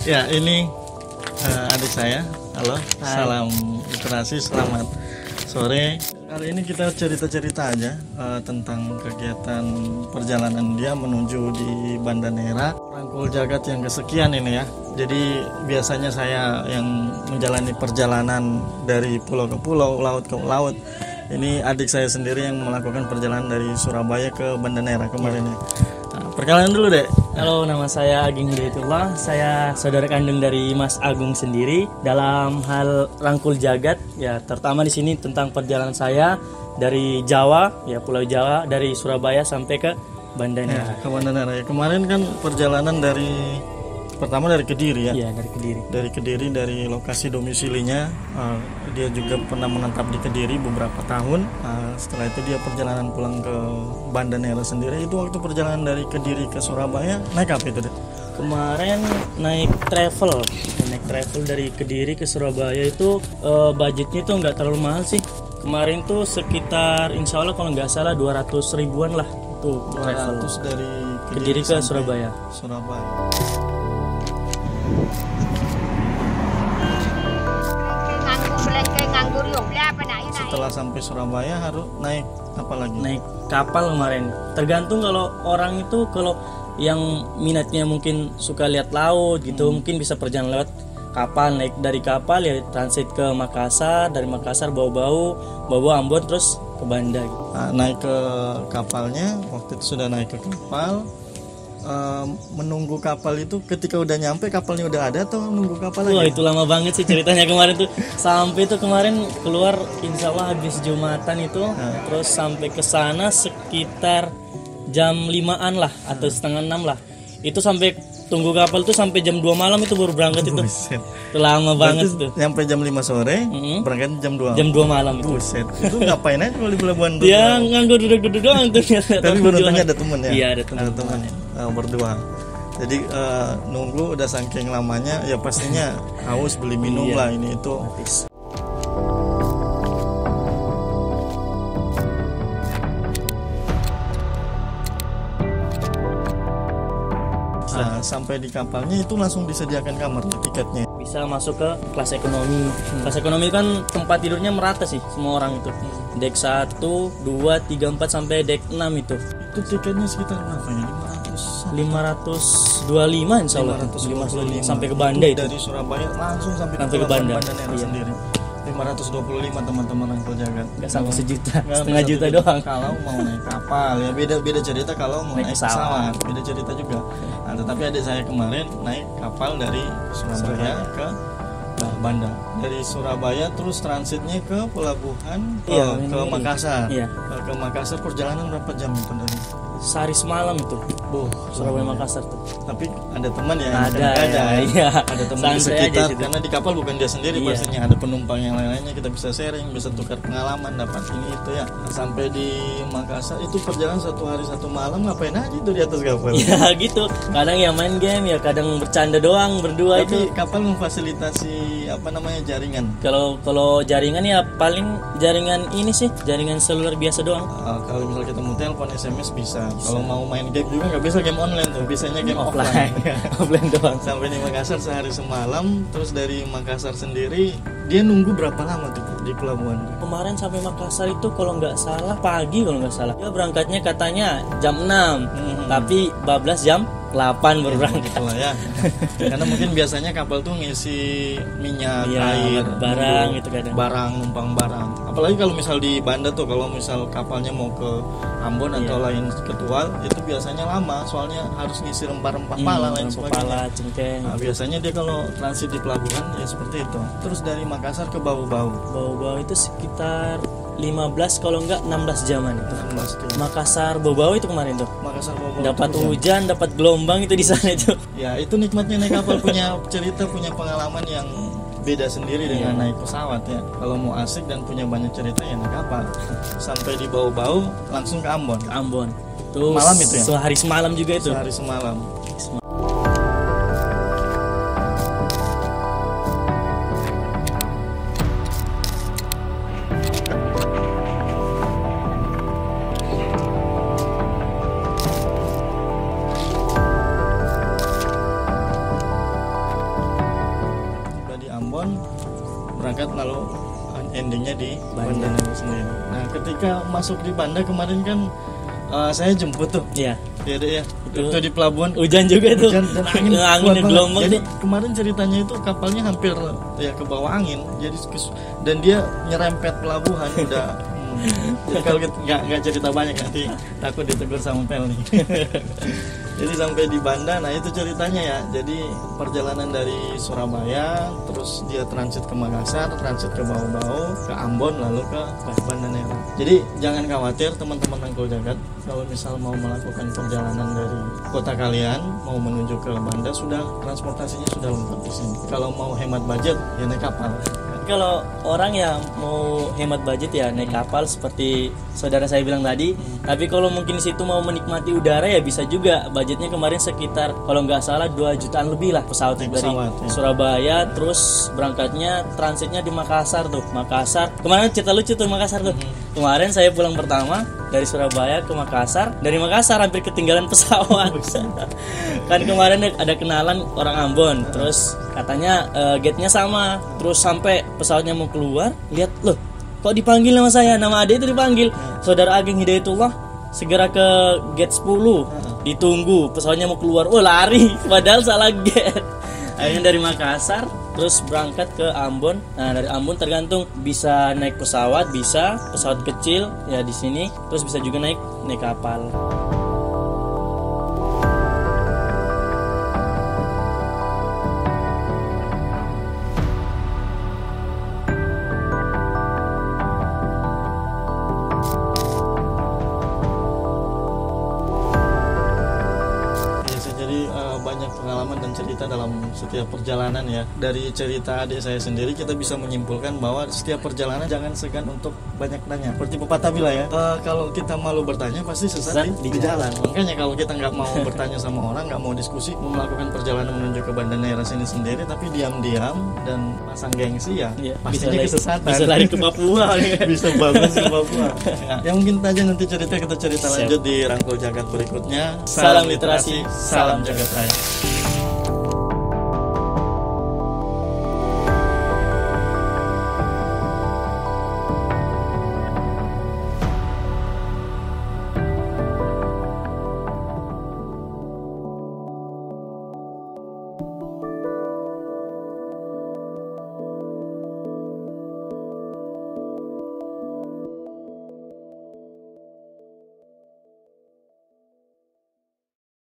Ya, ini adik saya. Halo, Hai. salam literasi, selamat sore. Kali ini kita cerita-cerita aja tentang kegiatan perjalanan dia menuju di Banda Neira, Rangkul Jagat yang kesekian ini ya. Jadi biasanya saya yang menjalani perjalanan dari pulau ke pulau, laut ke laut. Ini adik saya sendiri yang melakukan perjalanan dari Surabaya ke Banda Neira kemarin ya. Perkenalan dulu deh. Halo, nama saya Aging Hidayatullah. Saya saudara kandung dari Mas Agung sendiri. Dalam hal Rangkul Jagat, ya terutama di sini tentang perjalanan saya dari Jawa, ya Pulau Jawa, dari Surabaya sampai ke Banda Neira. Ke Banda Neira ya. Kemarin kan perjalanan pertama dari Kediri ya. Iya, dari Kediri. Dari Kediri, dari lokasi domisilinya, dia juga pernah menetap di Kediri beberapa tahun. Setelah itu dia perjalanan pulang ke Banda Neira sendiri. Itu waktu perjalanan dari Kediri ke Surabaya naik apa itu deh? Kemarin naik travel dari Kediri ke Surabaya itu budgetnya itu nggak terlalu mahal sih. Kemarin tuh sekitar insya Allah kalau nggak salah 200 ribuan lah tuh travel 200 dari Kediri ke Surabaya. Setelah sampai Surabaya harus naik apa lagi? Naik kapal kemarin. Tergantung kalau orang itu, kalau yang minatnya mungkin suka lihat laut gitu, mungkin bisa perjalanan lewat kapal. Naik dari kapal ya transit ke Makassar, dari Makassar bawa Ambon terus ke Banda gitu. Naik ke kapalnya, waktu itu sudah naik ke kapal. Menunggu kapal itu ketika udah nyampe kapalnya udah ada atau nunggu kapal lagi? Wah, itu lama banget sih ceritanya kemarin tuh. Sampai tuh kemarin keluar insya Allah habis Jumatan itu, terus sampai ke sana sekitar jam 5-an lah atau setengah 6 lah. Itu sampai tunggu kapal tuh sampai jam 2 malam itu baru berangkat itu. Buset. Itu lama banget tuh. Nyampe jam 5 sore, berangkat jam 2. Jam 2 malam itu. Buset. Itu ngapain aja kalau di pelabuhan tuh? Dia nganggur duduk-duduk doang tuh. Tapi beruntungnya ada temen ya? Iya, ada teman. Berdua. Jadi nunggu udah saking lamanya ya pastinya haus beli minum lah ini itu. Sampai di kapalnya itu langsung disediakan kamar tiketnya. Bisa masuk ke kelas ekonomi. Kelas ekonomi kan tempat tidurnya merata sih semua orang itu. Dek 1, 2, 3, 4 sampai dek 6 itu. Itu tiketnya sekitar berapa ya? 525 insya Allah. 525 sampai ke Banda itu. Dari Surabaya langsung sampai ke Banda. Neira sendiri. 525 teman-teman Rangkul Jagat. Nggak sampai sejuta, setengah juta doang. Kalau mau naik kapal ya beda cerita, kalau mau naik pesawat beda cerita juga. Tetapi adik saya kemarin naik kapal dari Surabaya ke Banda. Dari Surabaya terus transitnya ke pelabuhan ke Makassar. Iya. Ke Makassar perjalanan berapa jam itu dari? Sehari semalam itu. Surabaya Makassar tuh. Tapi ada teman ya? Ada teman di sekitar, karena di kapal bukan dia sendiri, pastinya ada penumpang yang lain-lainnya, kita bisa sharing, bisa tukar pengalaman, dapat ini itu ya. Sampai di Makassar itu perjalanan 1 hari 1 malam, ngapain aja itu di atas kapal? Ya gitu, kadang ya main game, ya kadang bercanda doang berdua. Tapi itu kapal memfasilitasi jaringan. Kalau jaringan ya paling jaringan ini sih, jaringan seluler biasa doang. Kalau misal kita mau telepon SMS bisa. Kalau mau main game juga nggak bisa game online tuh, bisanya game offline. Offline doang. Sampai di Makassar sehari semalam, terus dari Makassar sendiri dia nunggu berapa lama tuh di pelabuhan? Kemarin sampai Makassar itu kalau nggak salah pagi, kalau nggak salah. Dia berangkatnya katanya jam 6, tapi bablas jam 8 baru berangkat. Ya. Karena mungkin biasanya kapal tuh ngisi minyak, air, barang gitu kadang. Numpang barang. Apalagi kalau misal di Banda tuh, kalau misal kapalnya mau ke Ambon atau lain ketual, itu biasanya lama, soalnya harus ngisi rempah-rempah pala lain sebagainya. Cengkeh. Biasanya dia kalau transit di pelabuhan ya seperti itu. Terus dari Makassar ke Bau-Bau. Bau-Bau itu sekitar 15 kalau enggak 16 jaman itu. 16 jam. Makassar Bau-Bau itu kemarin tuh. Makassar Bau-Bau. Dapat hujan, dapat gelombang itu di sana itu. Ya, itu nikmatnya naik kapal, punya cerita, punya pengalaman yang beda sendiri dengan naik pesawat ya. Kalau mau asik dan punya banyak cerita ya naik kapal. Sampai di Bau-Bau langsung ke Ambon. Itu malam itu ya? Sehari semalam juga itu. Sehari semalam. Ambon, berangkat lalu endingnya di Banda Neira sendiri. Nah ketika masuk di Banda kemarin kan saya jemput tuh. Iya. Ya. Itu di pelabuhan. Hujan juga itu. Hujan dan angin dan gelombang. Jadi kemarin ceritanya itu kapalnya hampir ya ke bawah angin. Jadi dan dia nyerempet pelabuhan udah. Jadi kalau nggak cerita banyak nanti takut ditegur sama Pel nih. Jadi sampai di Banda, nah itu ceritanya ya. Jadi perjalanan dari Surabaya, terus dia transit ke Makassar, transit ke Bau-Bau, ke Ambon, lalu ke Banda Neira. Jadi jangan khawatir teman-teman Rangkul Jagat, kalau misal mau melakukan perjalanan dari kota kalian mau menuju ke Banda, sudah transportasinya sudah lengkap di sini. Kalau mau hemat budget, ya naik kapal. Kalau orang yang mau hemat budget ya naik kapal seperti saudara saya bilang tadi. Tapi kalau mungkin di situ mau menikmati udara ya bisa juga. Budgetnya kemarin sekitar kalau nggak salah 2 jutaan lebih lah pesawat dari ya. Surabaya, terus berangkatnya transitnya di Makassar tuh. Makassar. Kemarin cerita lucu tuh Makassar tuh. Kemarin saya pulang pertama dari Surabaya ke Makassar. Dari Makassar hampir ketinggalan pesawat. Kan kemarin ada kenalan orang Ambon. Terus katanya gate-nya sama. Terus sampai pesawatnya mau keluar, lihat loh, kok dipanggil nama saya, nama ade itu dipanggil. Saudara Ageng Hidayatullah segera ke gate 10. Ditunggu, pesawatnya mau keluar. Oh, lari, padahal salah gate. Akhirnya dari Makassar terus berangkat ke Ambon. Nah, dari Ambon tergantung bisa naik pesawat, bisa pesawat kecil ya di sini, terus bisa juga naik kapal. Banyak pengalaman dan cerita dalam setiap perjalanan ya. Dari cerita adik saya sendiri kita bisa menyimpulkan bahwa setiap perjalanan jangan segan untuk banyak tanya. Seperti pepatah bilang ya, kalau kita malu bertanya pasti sesat di jalan. Makanya kalau kita nggak mau bertanya sama orang, nggak mau diskusi, mau melakukan perjalanan menuju ke Banda Neira sini sendiri, tapi diam-diam dan pasang gengsi ya, pastinya kesesatan. Bisa lari ke Papua. Bisa bagus ke Papua. Ya mungkin aja nanti kita cerita lanjut di Rangkul Jagat berikutnya. Salam literasi, salam jagat raya.